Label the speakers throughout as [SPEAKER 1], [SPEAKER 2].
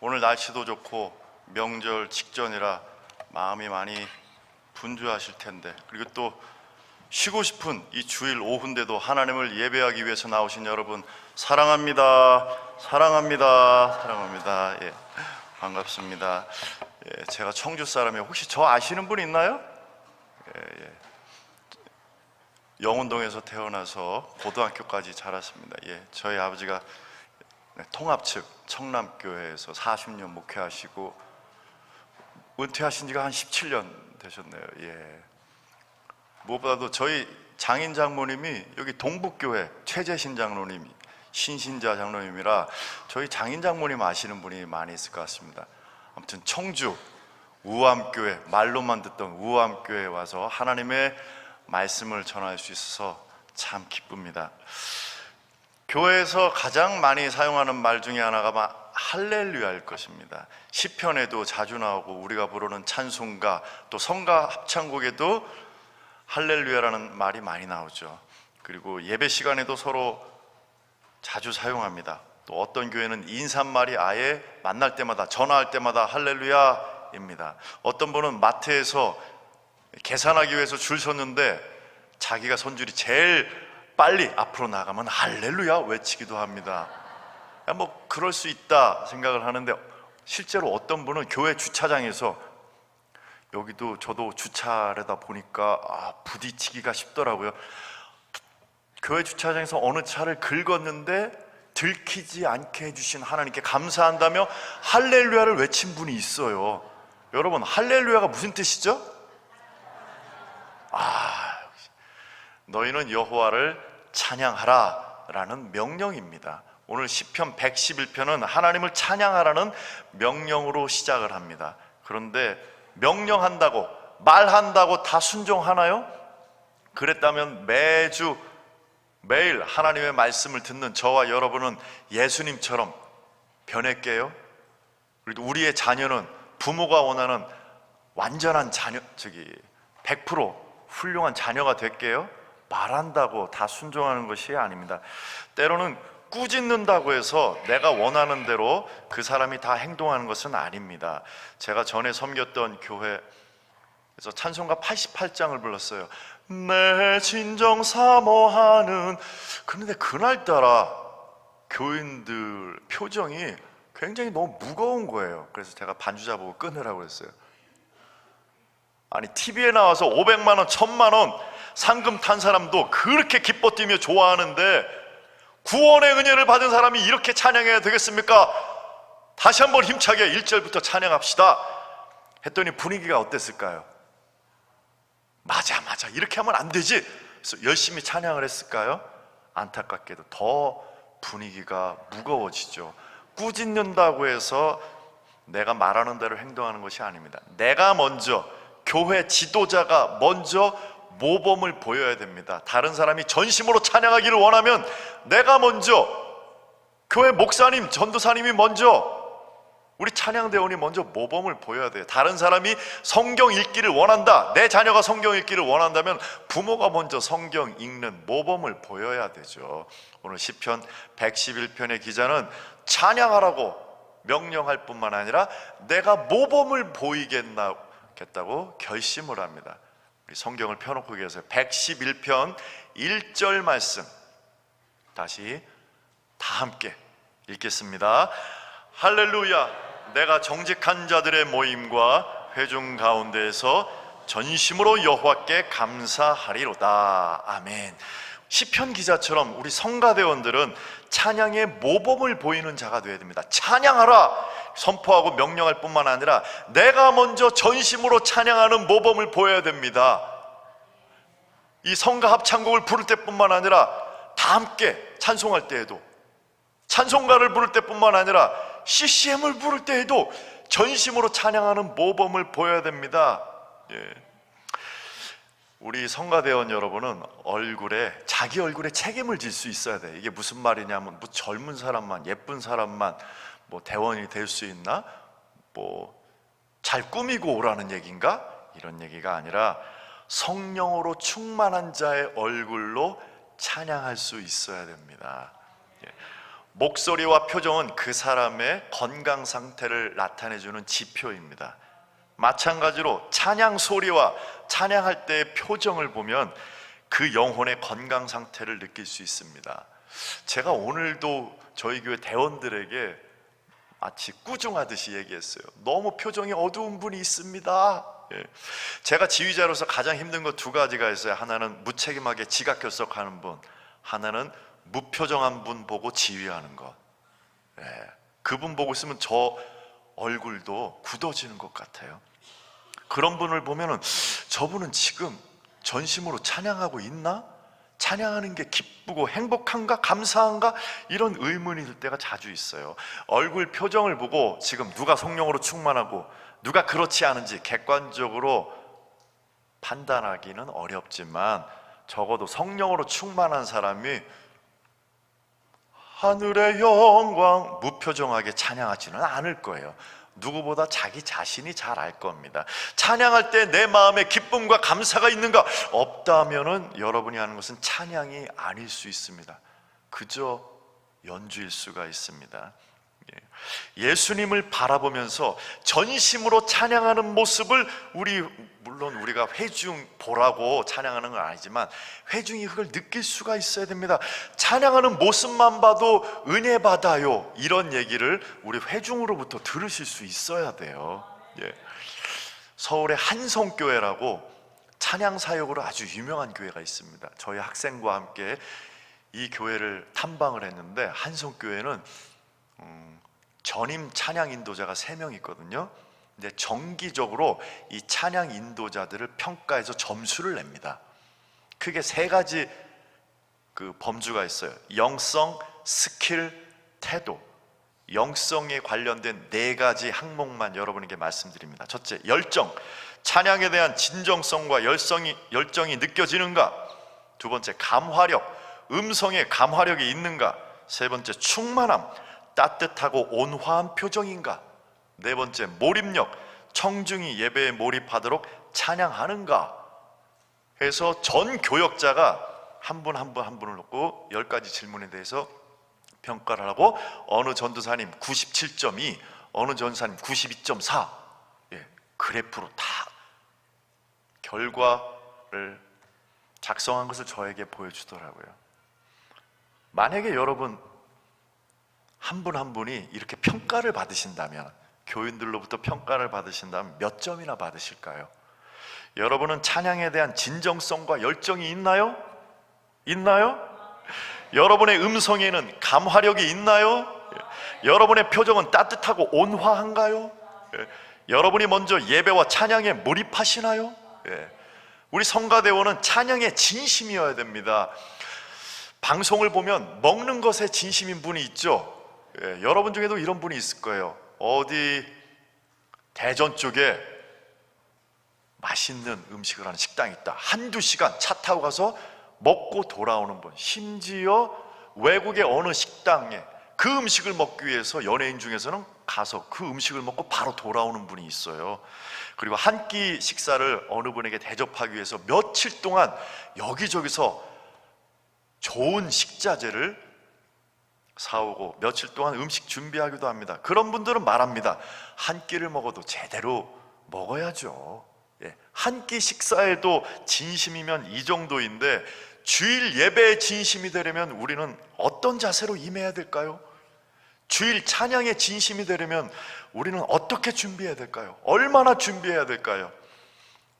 [SPEAKER 1] 오늘 날씨도 좋고 명절 직전이라 마음이 많이 분주하실 텐데, 그리고 또 쉬고 싶은 이 주일 오후인데도 하나님을 예배하기 위해서 나오신 여러분 사랑합니다. 사랑합니다. 사랑합니다. 예, 반갑습니다. 예, 제가 청주 사람이에요. 혹시 저 아시는 분 있나요? 예. 영운동에서 태어나서 고등학교까지 자랐습니다. 예, 저희 아버지가 통합 측 청남교회에서 40년 목회하시고 은퇴하신 지가 한 17년 되셨네요. 예. 무엇보다도 저희 장인 장모님이 여기 동북교회 최재신 장로님이 신신자 장로님이라 저희 장인 장모님 아시는 분이 많이 있을 것 같습니다. 아무튼 청주 우암교회, 말로만 듣던 우암교회에 와서 하나님의 말씀을 전할 수 있어서 참 기쁩니다. 교회에서 가장 많이 사용하는 말 중에 하나가 할렐루야일 것입니다. 시편에도 자주 나오고 우리가 부르는 찬송가 또 성가 합창곡에도 할렐루야라는 말이 많이 나오죠. 그리고 예배 시간에도 서로 자주 사용합니다. 또 어떤 교회는 인사말이 아예 만날 때마다 전화할 때마다 할렐루야입니다. 어떤 분은 마트에서 계산하기 위해서 줄 섰는데 자기가 손줄이 제일 빨리 앞으로 나가면 할렐루야 외치기도 합니다. 뭐 그럴 수 있다 생각을 하는데, 실제로 어떤 분은 교회 주차장에서, 여기도 저도 주차하려다 보니까 부딪히기가 쉽더라고요. 교회 주차장에서 어느 차를 긁었는데 들키지 않게 해주신 하나님께 감사한다며 할렐루야를 외친 분이 있어요. 여러분, 할렐루야가 무슨 뜻이죠? 너희는 여호와를 찬양하라 라는 명령입니다. 오늘 시편 111편은 하나님을 찬양하라는 명령으로 시작을 합니다. 그런데 명령한다고, 말한다고 다 순종하나요? 그랬다면 매일 하나님의 말씀을 듣는 저와 여러분은 예수님처럼 변했게요? 그리고 우리의 자녀는 부모가 원하는 완전한 자녀, 100% 훌륭한 자녀가 될게요? 말한다고 다 순종하는 것이 아닙니다. 때로는 꾸짖는다고 해서 내가 원하는 대로 그 사람이 다 행동하는 것은 아닙니다. 제가 전에 섬겼던 교회에서 찬송가 88장을 불렀어요. 내 진정 사모하는. 그런데 그날따라 교인들 표정이 굉장히 너무 무거운 거예요. 그래서 제가 반주자 보고 끊으라고 했어요. 아니, TV에 나와서 500만 원, 1000만 원 상금 탄 사람도 그렇게 기뻐 뛰며 좋아하는데 구원의 은혜를 받은 사람이 이렇게 찬양해야 되겠습니까? 다시 한번 힘차게 1절부터 찬양합시다 했더니 분위기가 어땠을까요? 맞아 이렇게 하면 안 되지. 그래서 열심히 찬양을 했을까요? 안타깝게도 더 분위기가 무거워지죠. 꾸짖는다고 해서 내가 말하는 대로 행동하는 것이 아닙니다. 내가 먼저, 교회 지도자가 먼저 모범을 보여야 됩니다. 다른 사람이 전심으로 찬양하기를 원하면 내가 먼저, 교회 목사님, 전도사님이 먼저, 우리 찬양대원이 먼저 모범을 보여야 돼요. 다른 사람이 성경 읽기를 원한다, 내 자녀가 성경 읽기를 원한다면 부모가 먼저 성경 읽는 모범을 보여야 되죠. 오늘 시편 111편의 기자는 찬양하라고 명령할 뿐만 아니라 내가 모범을 보이겠다고 결심을 합니다. 우리 성경을 펴놓고 계세요. 111편 1절 말씀 다시 다 함께 읽겠습니다. 할렐루야. 내가 정직한 자들의 모임과 회중 가운데에서 전심으로 여호와께 감사하리로다. 아멘. 시편 기자처럼 우리 성가대원들은 찬양의 모범을 보이는 자가 되어야 됩니다. 찬양하라 선포하고 명령할 뿐만 아니라 내가 먼저 전심으로 찬양하는 모범을 보여야 됩니다. 이 성가 합창곡을 부를 때뿐만 아니라 다 함께 찬송할 때에도, 찬송가를 부를 때뿐만 아니라 CCM을 부를 때에도 전심으로 찬양하는 모범을 보여야 됩니다. 예. 우리 성가대원 여러분은 자기 얼굴에 책임을 질 수 있어야 돼. 이게 무슨 말이냐면, 뭐 젊은 사람만, 예쁜 사람만 뭐 대원이 될 수 있나? 뭐 잘 꾸미고 오라는 얘기인가? 이런 얘기가 아니라 성령으로 충만한 자의 얼굴로 찬양할 수 있어야 됩니다. 목소리와 표정은 그 사람의 건강 상태를 나타내주는 지표입니다. 마찬가지로 찬양 소리와 찬양할 때의 표정을 보면 그 영혼의 건강 상태를 느낄 수 있습니다. 제가 오늘도 저희 교회 대원들에게 마치 꾸중하듯이 얘기했어요. 너무 표정이 어두운 분이 있습니다. 제가 지휘자로서 가장 힘든 거 두 가지가 있어요. 하나는 무책임하게 지각결석하는 분, 하나는 무표정한 분 보고 지휘하는 것. 그분 보고 있으면 저 얼굴도 굳어지는 것 같아요. 그런 분을 보면은 저분은 지금 전심으로 찬양하고 있나? 찬양하는 게 기쁘고 행복한가? 감사한가? 이런 의문이 들 때가 자주 있어요. 얼굴 표정을 보고 지금 누가 성령으로 충만하고 누가 그렇지 않은지 객관적으로 판단하기는 어렵지만 적어도 성령으로 충만한 사람이 하늘의 영광 무표정하게 찬양하지는 않을 거예요. 누구보다 자기 자신이 잘 알 겁니다. 찬양할 때 내 마음에 기쁨과 감사가 있는가? 없다면은 여러분이 하는 것은 찬양이 아닐 수 있습니다. 그저 연주일 수가 있습니다. 예수님을 바라보면서 전심으로 찬양하는 모습을 물론 우리가 회중 보라고 찬양하는 건 아니지만 회중이 그걸 느낄 수가 있어야 됩니다. 찬양하는 모습만 봐도 은혜 받아요, 이런 얘기를 우리 회중으로부터 들으실 수 있어야 돼요. 서울의 한성교회라고 찬양 사역으로 아주 유명한 교회가 있습니다. 저희 학생과 함께 이 교회를 탐방을 했는데 한성교회는 전임 찬양 인도자가 3명 있거든요. 근데 정기적으로 이 찬양 인도자들을 평가해서 점수를 냅니다. 크게 3가지 그 범주가 있어요. 영성, 스킬, 태도. 영성에 관련된 4가지 항목만 여러분에게 말씀드립니다. 첫째, 열정. 찬양에 대한 진정성과 열정이 느껴지는가? 두 번째, 감화력. 음성에 감화력이 있는가? 세 번째, 충만함. 따뜻하고 온화한 표정인가? 네 번째, 몰입력. 청중이 예배에 몰입하도록 찬양하는가? 해서 전 교역자가 한 분을 놓고 10가지 질문에 대해서 평가를 하고 어느 전도사님 97.2, 어느 전도사님 92.4 그래프로 다 결과를 작성한 것을 저에게 보여주더라고요. 만약에 여러분 한 분 한 분이 이렇게 평가를 받으신다면, 교인들로부터 평가를 받으신다면 몇 점이나 받으실까요? 여러분은 찬양에 대한 진정성과 열정이 있나요? 있나요? 여러분의 음성에는 감화력이 있나요? 여러분의 표정은 따뜻하고 온화한가요? 여러분이 먼저 예배와 찬양에 몰입하시나요? 우리 성가대원은 찬양에 진심이어야 됩니다. 방송을 보면 먹는 것에 진심인 분이 있죠. 여러분 중에도 이런 분이 있을 거예요. 어디 대전 쪽에 맛있는 음식을 하는 식당이 있다. 한두 시간 차 타고 가서 먹고 돌아오는 분, 심지어 외국의 어느 식당에 그 음식을 먹기 위해서 연예인 중에서는 가서 그 음식을 먹고 바로 돌아오는 분이 있어요. 그리고 한 끼 식사를 어느 분에게 대접하기 위해서 며칠 동안 여기저기서 좋은 식자재를 사오고 며칠 동안 음식 준비하기도 합니다. 그런 분들은 말합니다. 한 끼를 먹어도 제대로 먹어야죠. 한 끼 식사에도 진심이면 이 정도인데 주일 예배에 진심이 되려면 우리는 어떤 자세로 임해야 될까요? 주일 찬양에 진심이 되려면 우리는 어떻게 준비해야 될까요? 얼마나 준비해야 될까요?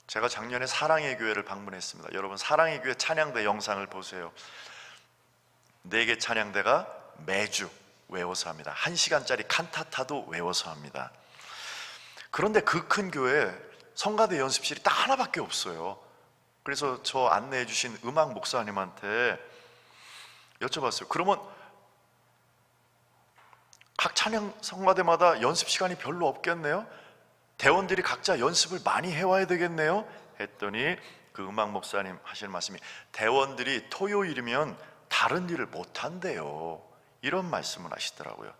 [SPEAKER 1] 제가 작년에 사랑의 교회를 방문했습니다. 여러분, 사랑의 교회 찬양대 영상을 보세요. 4개 찬양대가 매주 외워서 합니다. 1시간짜리 칸타타도 외워서 합니다. 그런데 그 큰 교회에 성가대 연습실이 딱 하나밖에 없어요. 그래서 저 안내해 주신 음악 목사님한테 여쭤봤어요. 그러면 각 찬양 성가대마다 연습 시간이 별로 없겠네요? 대원들이 각자 연습을 많이 해와야 되겠네요? 했더니 그 음악 목사님 하시는 말씀이 대원들이 토요일이면 다른 일을 못한대요. 이런 말씀을 하시더라고요.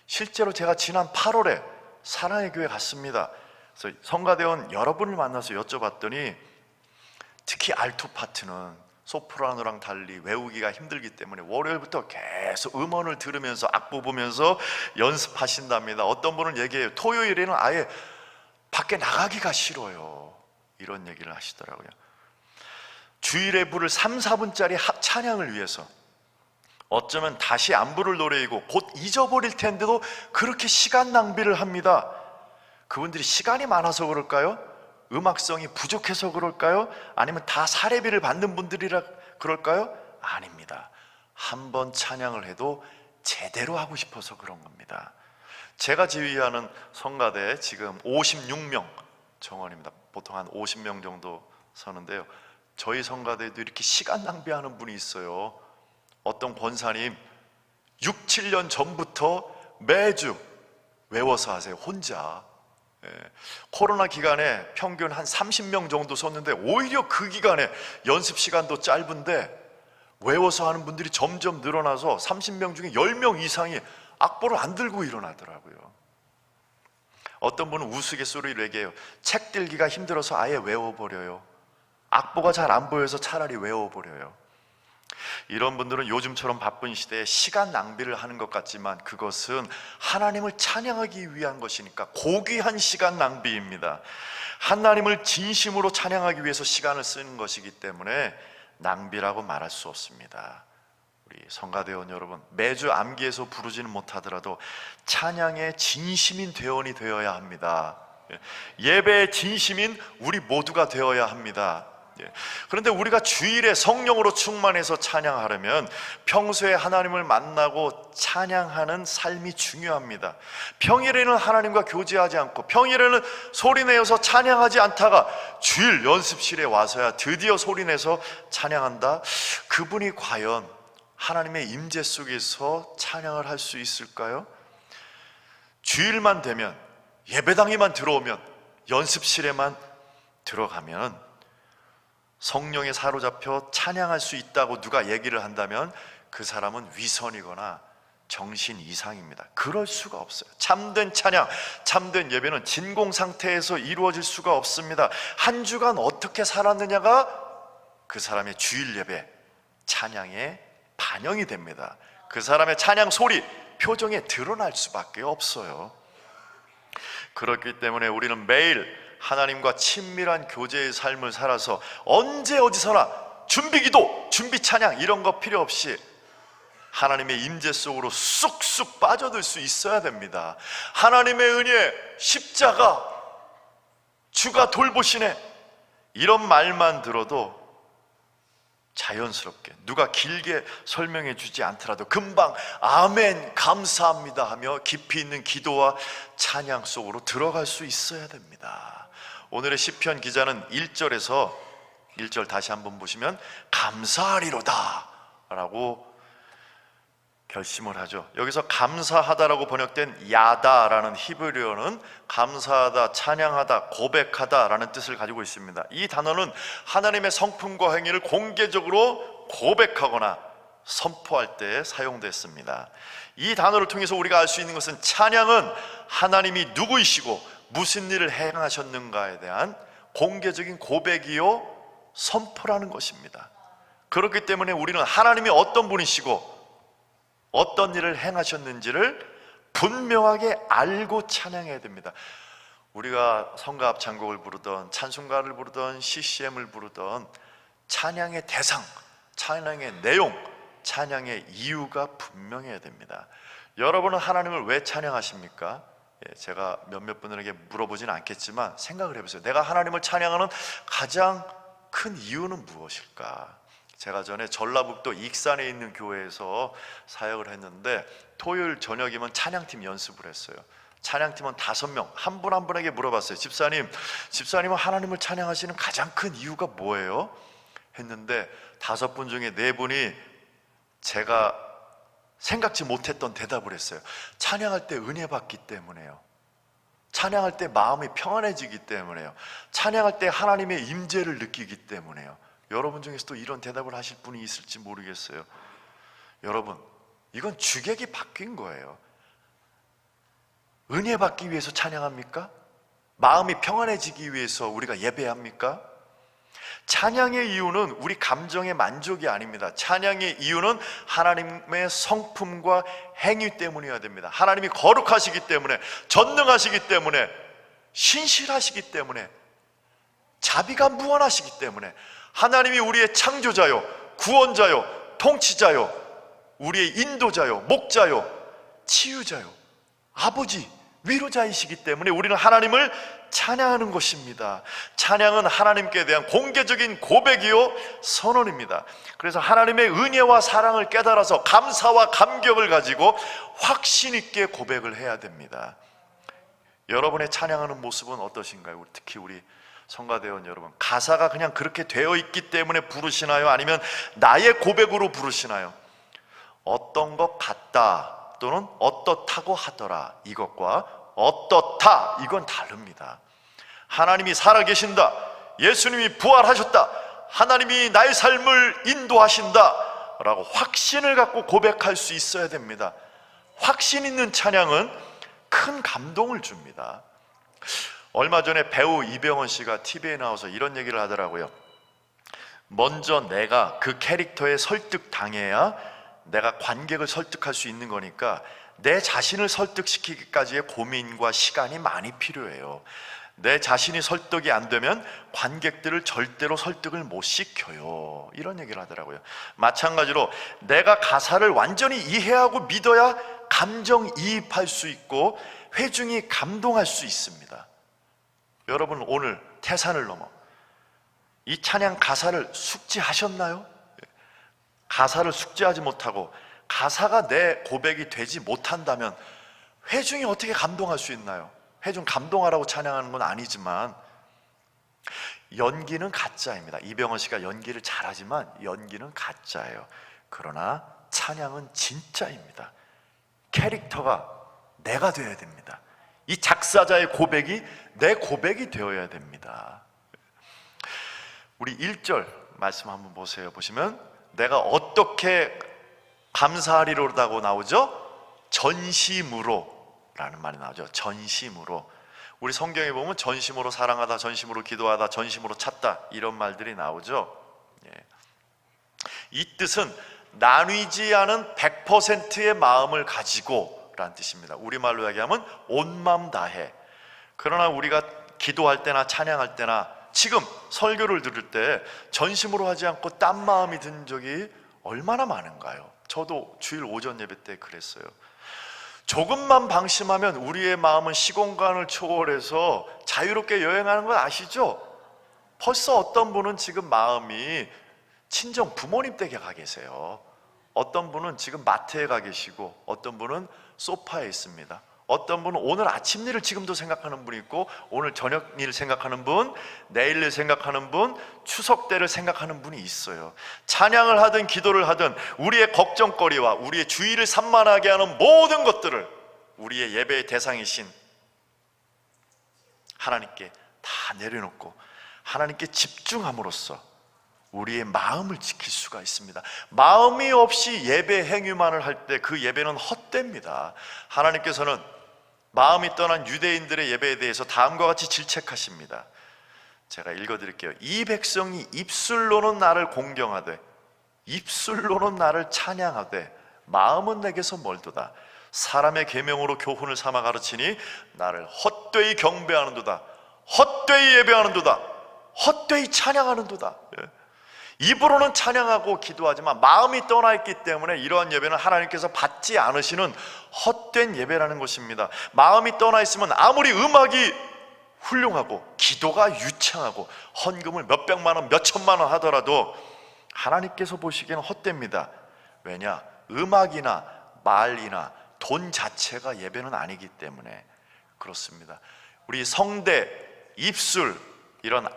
[SPEAKER 1] 실제로 제가 지난 8월에 사랑의 교회 갔습니다. 그래서 성가대원 여러분을 만나서 여쭤봤더니 특히 알토 파트는 소프라노랑 달리 외우기가 힘들기 때문에 월요일부터 계속 음원을 들으면서 악보 보면서 연습하신답니다. 어떤 분은 얘기해요. 토요일에는 아예 밖에 나가기가 싫어요. 이런 얘기를 하시더라고요. 주일에 부를 3, 4분짜리 찬양을 위해서 어쩌면 다시 안 부를 노래이고 곧 잊어버릴 텐데도 그렇게 시간 낭비를 합니다. 그분들이 시간이 많아서 그럴까요? 음악성이 부족해서 그럴까요? 아니면 다 사례비를 받는 분들이라 그럴까요? 아닙니다. 한 번 찬양을 해도 제대로 하고 싶어서 그런 겁니다. 제가 지휘하는 성가대 지금 56명 정원입니다. 보통 한 50명 정도 서는데요. 저희 성가대에도 이렇게 시간 낭비하는 분이 있어요. 어떤 권사님 6, 7년 전부터 매주 외워서 하세요. 혼자. 코로나 기간에 평균 한 30명 정도 섰는데 오히려 그 기간에 연습 시간도 짧은데 외워서 하는 분들이 점점 늘어나서 30명 중에 10명 이상이 악보를 안 들고 일어나더라고요. 어떤 분은 우스갯소리를 얘기해요. 책 들기가 힘들어서 아예 외워버려요. 악보가 잘 안 보여서 차라리 외워버려요. 이런 분들은 요즘처럼 바쁜 시대에 시간 낭비를 하는 것 같지만 그것은 하나님을 찬양하기 위한 것이니까 고귀한 시간 낭비입니다. 하나님을 진심으로 찬양하기 위해서 시간을 쓰는 것이기 때문에 낭비라고 말할 수 없습니다. 우리 성가대원 여러분, 매주 암기해서 부르지는 못하더라도 찬양의 진심인 대원이 되어야 합니다. 예배의 진심인 우리 모두가 되어야 합니다. 그런데 우리가 주일에 성령으로 충만해서 찬양하려면 평소에 하나님을 만나고 찬양하는 삶이 중요합니다. 평일에는 하나님과 교제하지 않고 평일에는 소리내어서 찬양하지 않다가 주일 연습실에 와서야 드디어 소리내서 찬양한다? 그분이 과연 하나님의 임재 속에서 찬양을 할 수 있을까요? 주일만 되면, 예배당에만 들어오면, 연습실에만 들어가면 성령에 사로잡혀 찬양할 수 있다고 누가 얘기를 한다면 그 사람은 위선이거나 정신 이상입니다. 그럴 수가 없어요. 참된 찬양, 참된 예배는 진공 상태에서 이루어질 수가 없습니다. 한 주간 어떻게 살았느냐가 그 사람의 주일 예배, 찬양의 반영이 됩니다. 그 사람의 찬양 소리, 표정에 드러날 수밖에 없어요. 그렇기 때문에 우리는 매일 하나님과 친밀한 교제의 삶을 살아서 언제 어디서나 준비기도, 준비찬양 이런 거 필요 없이 하나님의 임재 속으로 쑥쑥 빠져들 수 있어야 됩니다. 하나님의 은혜, 십자가, 주가 돌보시네 이런 말만 들어도 자연스럽게 누가 길게 설명해 주지 않더라도 금방 아멘 감사합니다 하며 깊이 있는 기도와 찬양 속으로 들어갈 수 있어야 됩니다. 오늘의 시편 기자는 1절에서 1절 다시 한번 보시면 감사하리로다 라고 결심을 하죠. 여기서 감사하다라고 번역된 야다라는 히브리어는 감사하다, 찬양하다, 고백하다 라는 뜻을 가지고 있습니다. 이 단어는 하나님의 성품과 행위를 공개적으로 고백하거나 선포할 때 사용됐습니다. 이 단어를 통해서 우리가 알 수 있는 것은 찬양은 하나님이 누구이시고 무슨 일을 행하셨는가에 대한 공개적인 고백이요 선포라는 것입니다. 그렇기 때문에 우리는 하나님이 어떤 분이시고 어떤 일을 행하셨는지를 분명하게 알고 찬양해야 됩니다. 우리가 성가 합창곡을 부르던 찬송가를 부르던 CCM을 부르던 찬양의 대상, 찬양의 내용, 찬양의 이유가 분명해야 됩니다. 여러분은 하나님을 왜 찬양하십니까? 제가 몇몇 분들에게 물어보지는 않겠지만 생각을 해보세요. 내가 하나님을 찬양하는 가장 큰 이유는 무엇일까? 제가 전에 전라북도 익산에 있는 교회에서 사역을 했는데 토요일 저녁이면 찬양팀 연습을 했어요. 찬양팀은 5명, 한 분 한 분에게 물어봤어요. 집사님은 하나님을 찬양하시는 가장 큰 이유가 뭐예요? 했는데 5분 중에 4분이 제가 생각지 못했던 대답을 했어요. 찬양할 때 은혜 받기 때문에요. 찬양할 때 마음이 평안해지기 때문에요. 찬양할 때 하나님의 임재를 느끼기 때문에요. 여러분 중에서도 이런 대답을 하실 분이 있을지 모르겠어요. 여러분, 이건 주객이 바뀐 거예요. 은혜 받기 위해서 찬양합니까? 마음이 평안해지기 위해서 우리가 예배합니까? 찬양의 이유는 우리 감정의 만족이 아닙니다. 찬양의 이유는 하나님의 성품과 행위 때문이어야 됩니다. 하나님이 거룩하시기 때문에, 전능하시기 때문에, 신실하시기 때문에, 자비가 무한하시기 때문에, 하나님이 우리의 창조자요, 구원자요, 통치자요, 우리의 인도자요, 목자요, 치유자요, 아버지, 위로자이시기 때문에 우리는 하나님을 찬양하는 것입니다. 찬양은 하나님께 대한 공개적인 고백이요 선언입니다. 그래서 하나님의 은혜와 사랑을 깨달아서 감사와 감격을 가지고 확신 있게 고백을 해야 됩니다. 여러분의 찬양하는 모습은 어떠신가요? 특히 우리 성가대원 여러분, 가사가 그냥 그렇게 되어 있기 때문에 부르시나요? 아니면 나의 고백으로 부르시나요? 어떤 것 같다 또는 어떻다고 하더라, 이것과 어떻다, 이건 다릅니다. 하나님이 살아계신다, 예수님이 부활하셨다, 하나님이 나의 삶을 인도하신다 라고 확신을 갖고 고백할 수 있어야 됩니다. 확신 있는 찬양은 큰 감동을 줍니다. 얼마 전에 배우 이병헌 씨가 TV에 나와서 이런 얘기를 하더라고요. 먼저 내가 그 캐릭터에 설득당해야 내가 관객을 설득할 수 있는 거니까 내 자신을 설득시키기까지의 고민과 시간이 많이 필요해요. 내 자신이 설득이 안 되면 관객들을 절대로 설득을 못 시켜요. 이런 얘기를 하더라고요. 마찬가지로 내가 가사를 완전히 이해하고 믿어야 감정이입할 수 있고 회중이 감동할 수 있습니다. 여러분, 오늘 태산을 넘어 이 찬양 가사를 숙지하셨나요? 가사를 숙지하지 못하고 가사가 내 고백이 되지 못한다면 회중이 어떻게 감동할 수 있나요? 회중 감동하라고 찬양하는 건 아니지만 연기는 가짜입니다. 이병헌 씨가 연기를 잘하지만 연기는 가짜예요. 그러나 찬양은 진짜입니다. 캐릭터가 내가 되어야 됩니다. 이 작사자의 고백이 내 고백이 되어야 됩니다. 우리 1절 말씀 한번 보세요. 보시면 내가 어떻게 감사하리로다고 나오죠? 전심으로 라는 말이 나오죠. 전심으로. 우리 성경에 보면 전심으로 사랑하다, 전심으로 기도하다, 전심으로 찾다, 이런 말들이 나오죠. 이 뜻은 나뉘지 않은 100%의 마음을 가지고 라는 뜻입니다. 우리말로 이야기하면 온 마음 다해. 그러나 우리가 기도할 때나 찬양할 때나 지금 설교를 들을 때 전심으로 하지 않고 딴 마음이 든 적이 얼마나 많은가요? 저도 주일 오전 예배 때 그랬어요. 조금만 방심하면 우리의 마음은 시공간을 초월해서 자유롭게 여행하는 건 아시죠? 벌써 어떤 분은 지금 마음이 친정 부모님 댁에 가 계세요. 어떤 분은 지금 마트에 가 계시고 어떤 분은 소파에 있습니다. 어떤 분은 오늘 아침 일을 지금도 생각하는 분이 있고 오늘 저녁 일을 생각하는 분, 내일 일 생각하는 분, 추석 때를 생각하는 분이 있어요. 찬양을 하든 기도를 하든 우리의 걱정거리와 우리의 주의를 산만하게 하는 모든 것들을 우리의 예배의 대상이신 하나님께 다 내려놓고 하나님께 집중함으로써 우리의 마음을 지킬 수가 있습니다. 마음이 없이 예배 행위만을 할 때 그 예배는 헛됩니다. 하나님께서는 마음이 떠난 유대인들의 예배에 대해서 다음과 같이 질책하십니다. 제가 읽어드릴게요. 이 백성이 입술로는 나를 공경하되 입술로는 나를 찬양하되 마음은 내게서 멀도다. 사람의 계명으로 교훈을 삼아 가르치니 나를 헛되이 경배하는도다. 헛되이 예배하는도다. 헛되이 찬양하는도다. 입으로는 찬양하고 기도하지만 마음이 떠나 있기 때문에 이러한 예배는 하나님께서 받지 않으시는 헛된 예배라는 것입니다. 마음이 떠나 있으면 아무리 음악이 훌륭하고 기도가 유창하고 헌금을 몇백만 원, 몇천만 원 하더라도 하나님께서 보시기에는 헛됩니다. 왜냐? 음악이나 말이나 돈 자체가 예배는 아니기 때문에 그렇습니다. 우리 성대, 입술, 이런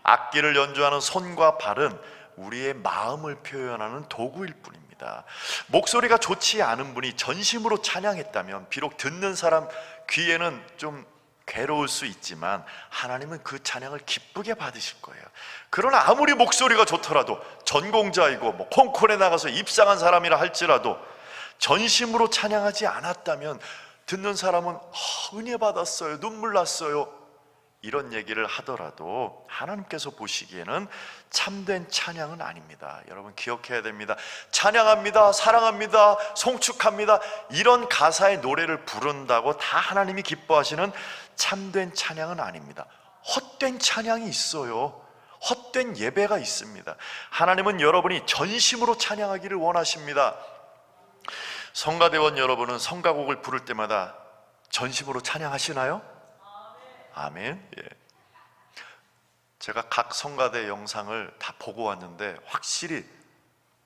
[SPEAKER 1] 악기를 연주하는 손과 발은 우리의 마음을 표현하는 도구일 뿐입니다. 목소리가 좋지 않은 분이 전심으로 찬양했다면 비록 듣는 사람 귀에는 좀 괴로울 수 있지만 하나님은 그 찬양을 기쁘게 받으실 거예요. 그러나 아무리 목소리가 좋더라도 전공자이고 콩쿠르에 나가서 입상한 사람이라 할지라도 전심으로 찬양하지 않았다면 듣는 사람은 은혜 받았어요, 눈물 났어요, 이런 얘기를 하더라도 하나님께서 보시기에는 참된 찬양은 아닙니다. 여러분 기억해야 됩니다. 찬양합니다, 사랑합니다, 송축합니다, 이런 가사의 노래를 부른다고 다 하나님이 기뻐하시는 참된 찬양은 아닙니다. 헛된 찬양이 있어요. 헛된 예배가 있습니다. 하나님은 여러분이 전심으로 찬양하기를 원하십니다. 성가대원 여러분은 성가곡을 부를 때마다 전심으로 찬양하시나요? 아멘. 예. 제가 각 성가대 영상을 다 보고 왔는데 확실히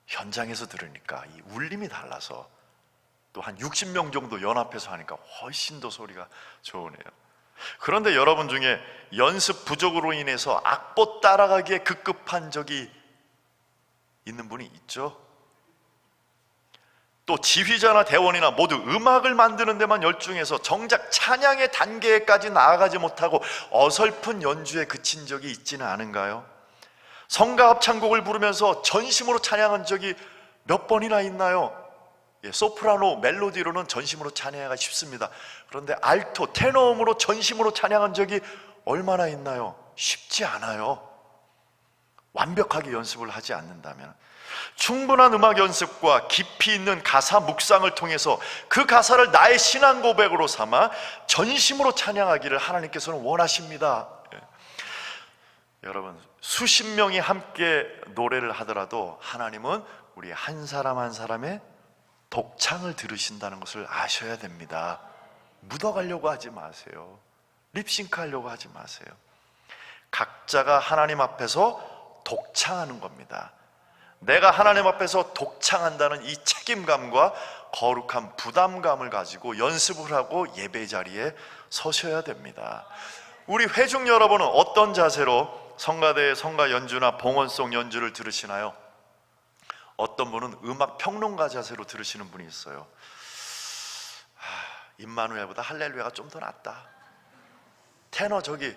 [SPEAKER 1] 현장에서 들으니까 이 울림이 달라서, 또 한 60명 정도 연합해서 하니까 훨씬 더 소리가 좋으네요. 그런데 여러분 중에 연습 부족으로 인해서 악보 따라가기에 급급한 적이 있는 분이 있죠? 또 지휘자나 대원이나 모두 음악을 만드는 데만 열중해서 정작 찬양의 단계까지 나아가지 못하고 어설픈 연주에 그친 적이 있지는 않은가요? 성가 합창곡을 부르면서 전심으로 찬양한 적이 몇 번이나 있나요? 소프라노 멜로디로는 전심으로 찬양하기가 쉽습니다. 그런데 알토, 테너음으로 전심으로 찬양한 적이 얼마나 있나요? 쉽지 않아요. 완벽하게 연습을 하지 않는다면. 충분한 음악 연습과 깊이 있는 가사 묵상을 통해서 그 가사를 나의 신앙 고백으로 삼아 전심으로 찬양하기를 하나님께서는 원하십니다. 여러분, 수십 명이 함께 노래를 하더라도 하나님은 우리 한 사람 한 사람의 독창을 들으신다는 것을 아셔야 됩니다. 묻어가려고 하지 마세요. 립싱크 하려고 하지 마세요. 각자가 하나님 앞에서 독창하는 겁니다. 내가 하나님 앞에서 독창한다는 이 책임감과 거룩한 부담감을 가지고 연습을 하고 예배 자리에 서셔야 됩니다. 우리 회중 여러분은 어떤 자세로 성가대의 성가 연주나 봉헌송 연주를 들으시나요? 어떤 분은 음악 평론가 자세로 들으시는 분이 있어요. 임마누엘보다 할렐루야가 좀 더 낫다. 테너 저기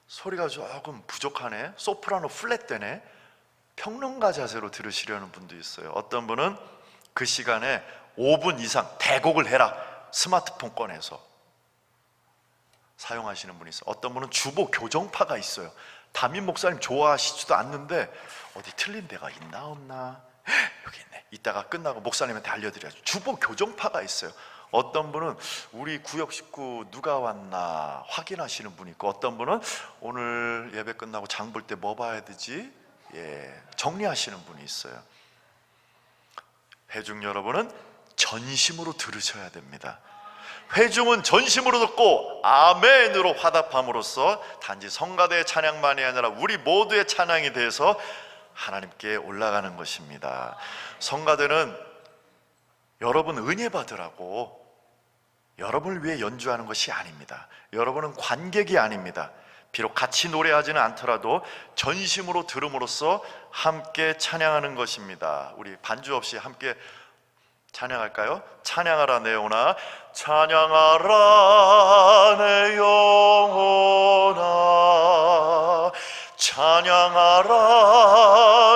[SPEAKER 1] 소리가 조금 부족하네. 소프라노 플랫되네. 평론가 자세로 들으시려는 분도 있어요. 어떤 분은 그 시간에 5분 이상 대곡을 해라, 스마트폰 꺼내서 사용하시는 분이 있어요. 어떤 분은 주보 교정파가 있어요. 담임 목사님 좋아하시지도 않는데 어디 틀린 데가 있나 없나, 여기 있네, 이따가 끝나고 목사님한테 알려드려야죠. 주보 교정파가 있어요. 어떤 분은 우리 구역 식구 누가 왔나 확인하시는 분이 있고, 어떤 분은 오늘 예배 끝나고 장 볼 때 뭐 봐야 되지, 정리하시는 분이 있어요. 회중 여러분은 전심으로 들으셔야 됩니다. 회중은 전심으로 듣고 아멘으로 화답함으로써 단지 성가대의 찬양만이 아니라 우리 모두의 찬양이 돼서 하나님께 올라가는 것입니다. 성가대는 여러분 은혜 받으라고 여러분을 위해 연주하는 것이 아닙니다. 여러분은 관객이 아닙니다. 비록 같이 노래하지는 않더라도 전심으로 들음으로써 함께 찬양하는 것입니다. 우리 반주 없이 함께 찬양할까요? 찬양하라 내 영혼아, 찬양하라 내 영혼아, 찬양하라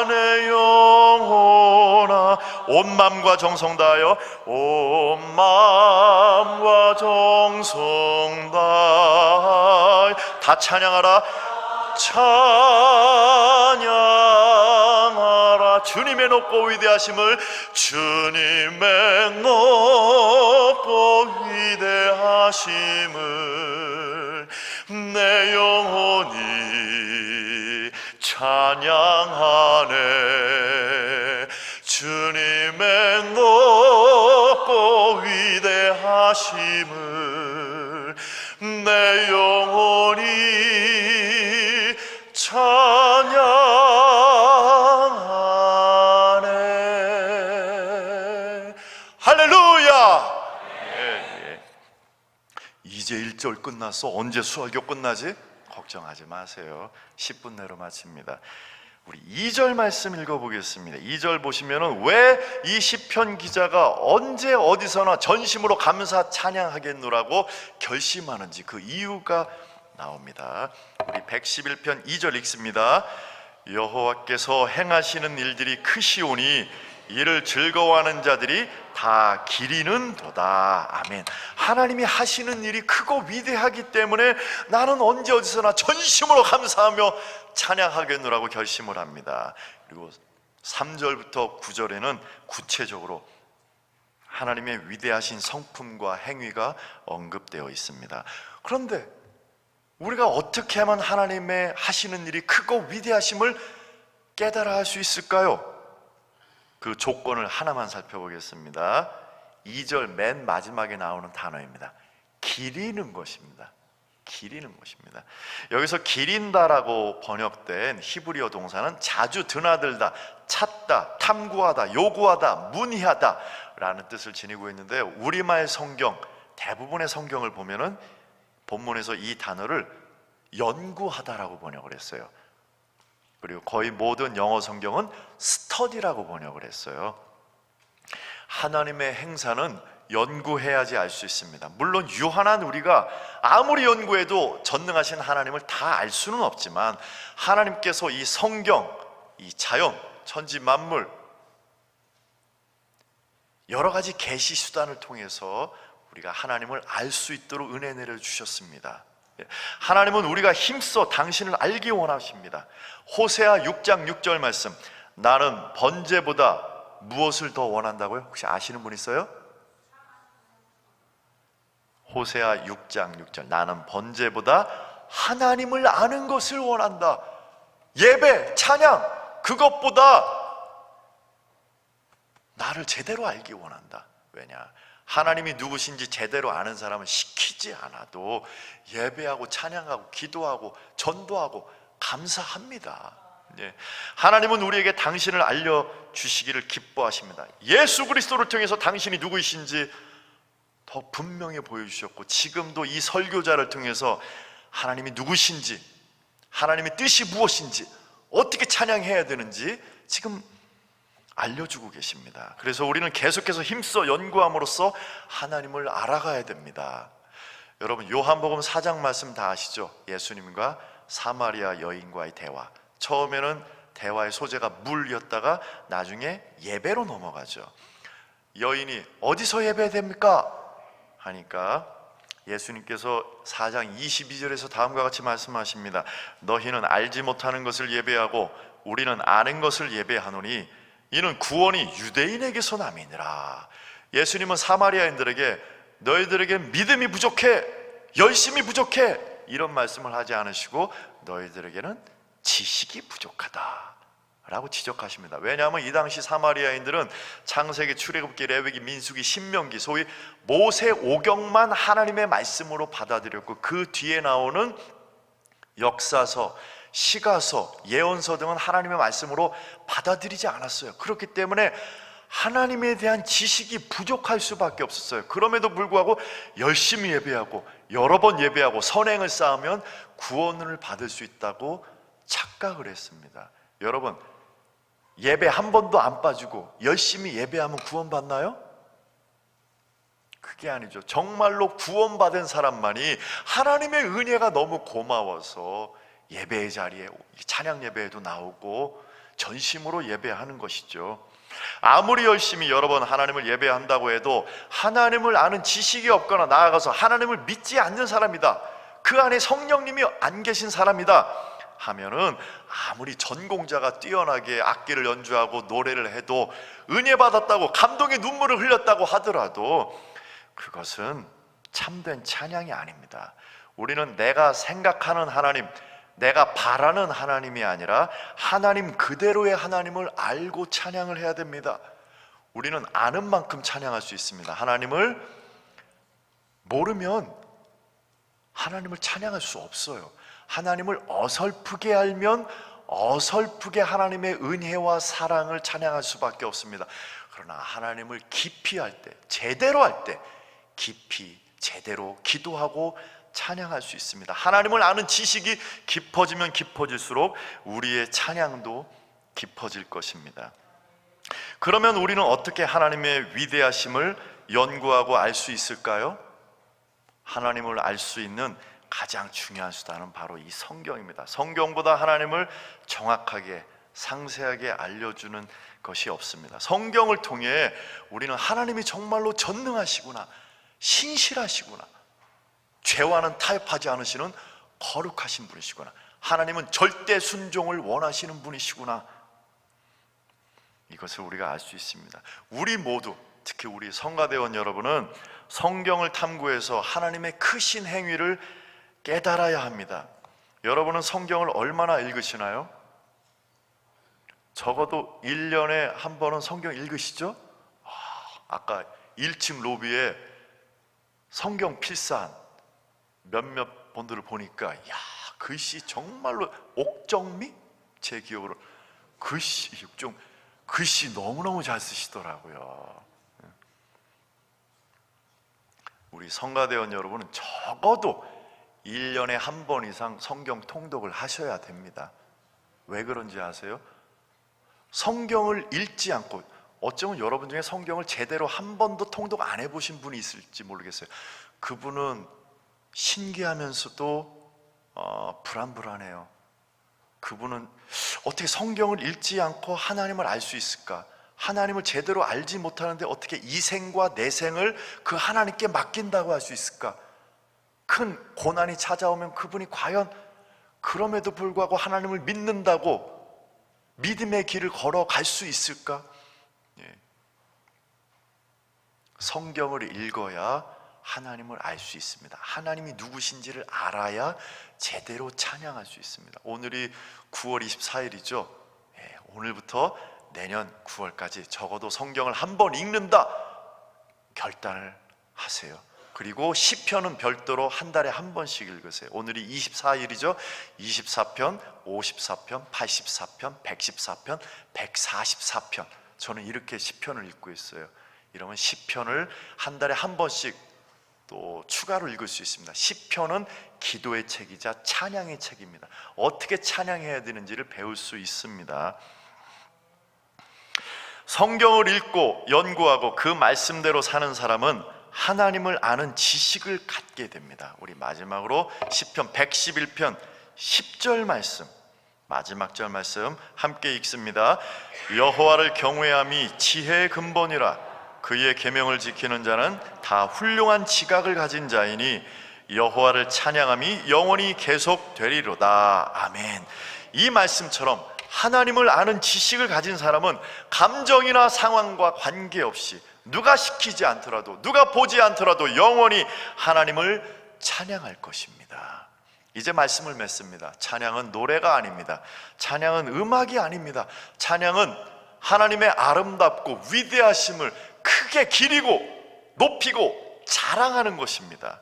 [SPEAKER 1] 내 영혼아, 온 마음과 정성 다하여, 온 마음과 정성 다하여 다 찬양하라. 찬양하라 주님의 높고 위대하심을, 주님의 높고 위대하심을 내 영혼이 찬양하네. 주님의 높고 위대하심을 내 영혼이 찬양하네. 할렐루야. 이제 1절 끝났어. 언제 수학교 끝나지? 걱정하지 마세요. 10분 내로 마칩니다. 우리 2절 말씀 읽어보겠습니다. 2절 보시면은 왜 이 시편 기자가 언제 어디서나 전심으로 감사 찬양하겠노라고 결심하는지 그 이유가 나옵니다. 우리 111편 2절 읽습니다. 여호와께서 행하시는 일들이 크시오니 이를 즐거워하는 자들이 다 기리는도다. 아멘. 하나님이 하시는 일이 크고 위대하기 때문에 나는 언제 어디서나 전심으로 감사하며 찬양하겠노라고 결심을 합니다. 그리고 3절부터 9절에는 구체적으로 하나님의 위대하신 성품과 행위가 언급되어 있습니다. 그런데 우리가 어떻게 하면 하나님의 하시는 일이 크고 위대하심을 깨달아 할 수 있을까요? 그 조건을 하나만 살펴보겠습니다. 2절 맨 마지막에 나오는 단어입니다. 기리는 것입니다. 기리는 것입니다. 여기서 기린다라고 번역된 히브리어 동사는 자주 드나들다, 찾다, 탐구하다, 요구하다, 문의하다 라는 뜻을 지니고 있는데, 우리말 성경 대부분의 성경을 보면은 본문에서 이 단어를 연구하다라고 번역을 했어요. 그리고 거의 모든 영어 성경은 스터디라고 번역을 했어요. 하나님의 행사는 연구해야지 알 수 있습니다. 물론 유한한 우리가 아무리 연구해도 전능하신 하나님을 다 알 수는 없지만, 하나님께서 이 성경, 이 자연, 천지 만물 여러 가지 계시 수단을 통해서 우리가 하나님을 알 수 있도록 은혜 내려주셨습니다. 하나님은 우리가 힘써 당신을 알기 원하십니다. 호세아 6장 6절 말씀, 나는 번제보다 무엇을 더 원한다고요? 혹시 아시는 분 있어요? 호세아 6장 6절, 나는 번제보다 하나님을 아는 것을 원한다. 예배, 찬양, 그것보다 나를 제대로 알기 원한다. 왜냐? 하나님이 누구신지 제대로 아는 사람은 시키지 않아도 예배하고 찬양하고 기도하고 전도하고 감사합니다. 하나님은 우리에게 당신을 알려주시기를 기뻐하십니다. 예수 그리스도를 통해서 당신이 누구이신지 더 분명히 보여주셨고, 지금도 이 설교자를 통해서 하나님이 누구신지, 하나님의 뜻이 무엇인지, 어떻게 찬양해야 되는지 지금 알려주고 계십니다. 그래서 우리는 계속해서 힘써 연구함으로써 하나님을 알아가야 됩니다. 여러분, 요한복음 4장 말씀 다 아시죠? 예수님과 사마리아 여인과의 대화. 처음에는 대화의 소재가 물이었다가 나중에 예배로 넘어가죠. 여인이 어디서 예배됩니까? 하니까 예수님께서 4장 22절에서 다음과 같이 말씀하십니다. 너희는 알지 못하는 것을 예배하고 우리는 아는 것을 예배하노니 이는 구원이 유대인에게서 남이니라. 예수님은 사마리아인들에게 너희들에게 믿음이 부족해, 열심이 부족해 이런 말씀을 하지 않으시고 너희들에게는 지식이 부족하다 라고 지적하십니다. 왜냐하면 이 당시 사마리아인들은 창세기, 출애굽기, 레위기, 민수기, 신명기, 소위 모세 오경만 하나님의 말씀으로 받아들였고, 그 뒤에 나오는 역사서, 시가서, 예언서 등은 하나님의 말씀으로 받아들이지 않았어요. 그렇기 때문에 하나님에 대한 지식이 부족할 수밖에 없었어요. 그럼에도 불구하고 열심히 예배하고 여러 번 예배하고 선행을 쌓으면 구원을 받을 수 있다고 착각을 했습니다. 여러분, 예배 한 번도 안 빠지고 열심히 예배하면 구원받나요? 그게 아니죠. 정말로 구원받은 사람만이 하나님의 은혜가 너무 고마워서 예배의 자리에, 찬양 예배에도 나오고 전심으로 예배하는 것이죠. 아무리 열심히 여러 번 하나님을 예배한다고 해도 하나님을 아는 지식이 없거나 나아가서 하나님을 믿지 않는 사람이다, 그 안에 성령님이 안 계신 사람이다 하면은 아무리 전공자가 뛰어나게 악기를 연주하고 노래를 해도, 은혜 받았다고 감동의 눈물을 흘렸다고 하더라도 그것은 참된 찬양이 아닙니다. 우리는 내가 생각하는 하나님, 내가 바라는 하나님이 아니라 하나님 그대로의 하나님을 알고 찬양을 해야 됩니다. 우리는 아는 만큼 찬양할 수 있습니다. 하나님을 모르면 하나님을 찬양할 수 없어요. 하나님을 어설프게 알면 어설프게 하나님의 은혜와 사랑을 찬양할 수밖에 없습니다. 그러나 하나님을 깊이 할 때, 제대로 할 때 깊이 제대로 기도하고 찬양할 수 있습니다. 하나님을 아는 지식이 깊어지면 깊어질수록 우리의 찬양도 깊어질 것입니다. 그러면 우리는 어떻게 하나님의 위대하심을 연구하고 알 수 있을까요? 하나님을 알 수 있는 가장 중요한 수단은 바로 이 성경입니다. 성경보다 하나님을 정확하게 상세하게 알려주는 것이 없습니다. 성경을 통해 우리는 하나님이 정말로 전능하시구나, 신실하시구나, 죄와는 타협하지 않으시는 거룩하신 분이시구나, 하나님은 절대 순종을 원하시는 분이시구나, 이것을 우리가 알 수 있습니다. 우리 모두, 특히 우리 성가대원 여러분은 성경을 탐구해서 하나님의 크신 행위를 깨달아야 합니다. 여러분은 성경을 얼마나 읽으시나요? 적어도 1년에 한 번은 성경 읽으시죠? 아까 1층 로비에 성경 필사한 몇몇 분들을 보니까 야, 글씨 정말로 옥정미? 제 기억으로 글씨 너무너무 잘 쓰시더라고요. 우리 성가대원 여러분은 적어도 1년에 한 번 이상 성경 통독을 하셔야 됩니다. 왜 그런지 아세요? 성경을 읽지 않고, 어쩌면 여러분 중에 성경을 제대로 한 번도 통독 안 해보신 분이 있을지 모르겠어요. 그분은 신기하면서도 불안불안해요. 그분은 어떻게 성경을 읽지 않고 하나님을 알 수 있을까? 하나님을 제대로 알지 못하는데 어떻게 이 생과 내 생을 그 하나님께 맡긴다고 할 수 있을까? 큰 고난이 찾아오면 그분이 과연 그럼에도 불구하고 하나님을 믿는다고 믿음의 길을 걸어갈 수 있을까? 성경을 읽어야 하나님을 알 수 있습니다. 하나님이 누구신지를 알아야 제대로 찬양할 수 있습니다. 오늘이 9월 24일이죠. 오늘부터 내년 9월까지 적어도 성경을 한 번 읽는다 결단을 하세요. 그리고 시편은 별도로 한 달에 한 번씩 읽으세요. 오늘이 24일이죠. 24편, 54편, 84편, 114편, 144편. 저는 이렇게 시편을 읽고 있어요. 이러면 시편을 한 달에 한 번씩 또 추가로 읽을 수 있습니다. 시편은 기도의 책이자 찬양의 책입니다. 어떻게 찬양해야 되는지를 배울 수 있습니다. 성경을 읽고 연구하고 그 말씀대로 사는 사람은 하나님을 아는 지식을 갖게 됩니다. 우리 마지막으로 시편 111편 10절 말씀, 마지막 절 말씀 함께 읽습니다. 여호와를 경외함이 지혜의 근본이라 그의 계명을 지키는 자는 다 훌륭한 지각을 가진 자이니 여호와를 찬양함이 영원히 계속되리로다. 아멘. 이 말씀처럼 하나님을 아는 지식을 가진 사람은 감정이나 상황과 관계없이 누가 시키지 않더라도 누가 보지 않더라도 영원히 하나님을 찬양할 것입니다. 이제 말씀을 맺습니다. 찬양은 노래가 아닙니다. 찬양은 음악이 아닙니다. 찬양은 하나님의 아름답고 위대하심을 크게 기리고 높이고 자랑하는 것입니다.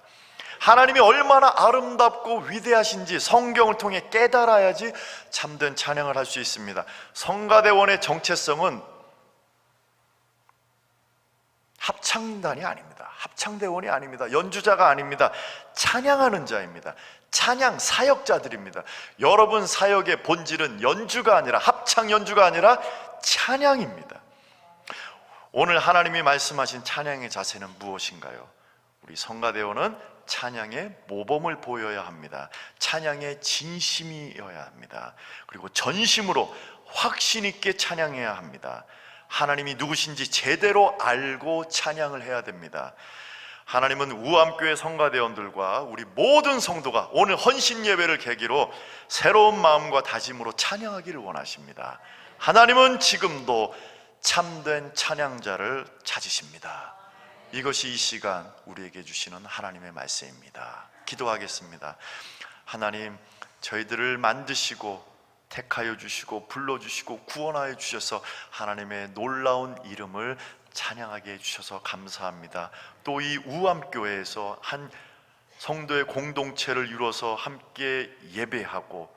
[SPEAKER 1] 하나님이 얼마나 아름답고 위대하신지 성경을 통해 깨달아야지 참된 찬양을 할 수 있습니다. 성가대원의 정체성은 합창단이 아닙니다. 합창대원이 아닙니다. 연주자가 아닙니다. 찬양하는 자입니다. 찬양 사역자들입니다. 여러분 사역의 본질은 연주가 아니라, 합창 연주가 아니라 찬양입니다. 오늘 하나님이 말씀하신 찬양의 자세는 무엇인가요? 우리 성가대원은 찬양의 모범을 보여야 합니다. 찬양의 진심이어야 합니다. 그리고 전심으로 확신 있게 찬양해야 합니다. 하나님이 누구신지 제대로 알고 찬양을 해야 됩니다. 하나님은 우암교회 성가대원들과 우리 모든 성도가 오늘 헌신 예배를 계기로 새로운 마음과 다짐으로 찬양하기를 원하십니다. 하나님은 지금도 참된 찬양자를 찾으십니다. 이것이 이 시간 우리에게 주시는 하나님의 말씀입니다. 기도하겠습니다. 하나님, 저희들을 만드시고 택하여 주시고 불러주시고 구원하여 주셔서 하나님의 놀라운 이름을 찬양하게 해주셔서 감사합니다. 또 이 우암교회에서 한 성도의 공동체를 이루어서 함께 예배하고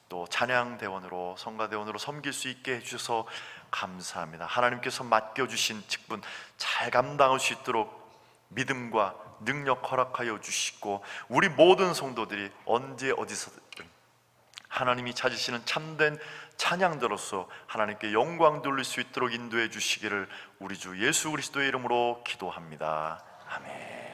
[SPEAKER 1] 또 찬양대원으로 성가대원으로 섬길 수 있게 해주셔서 감사합니다. 하나님께서 맡겨주신 직분 잘 감당할 수 있도록 믿음과 능력 허락하여 주시고 우리 모든 성도들이 언제 어디서든 하나님이 찾으시는 참된 찬양자로서 하나님께 영광 돌릴 수 있도록 인도해 주시기를 우리 주 예수 그리스도의 이름으로 기도합니다. 아멘.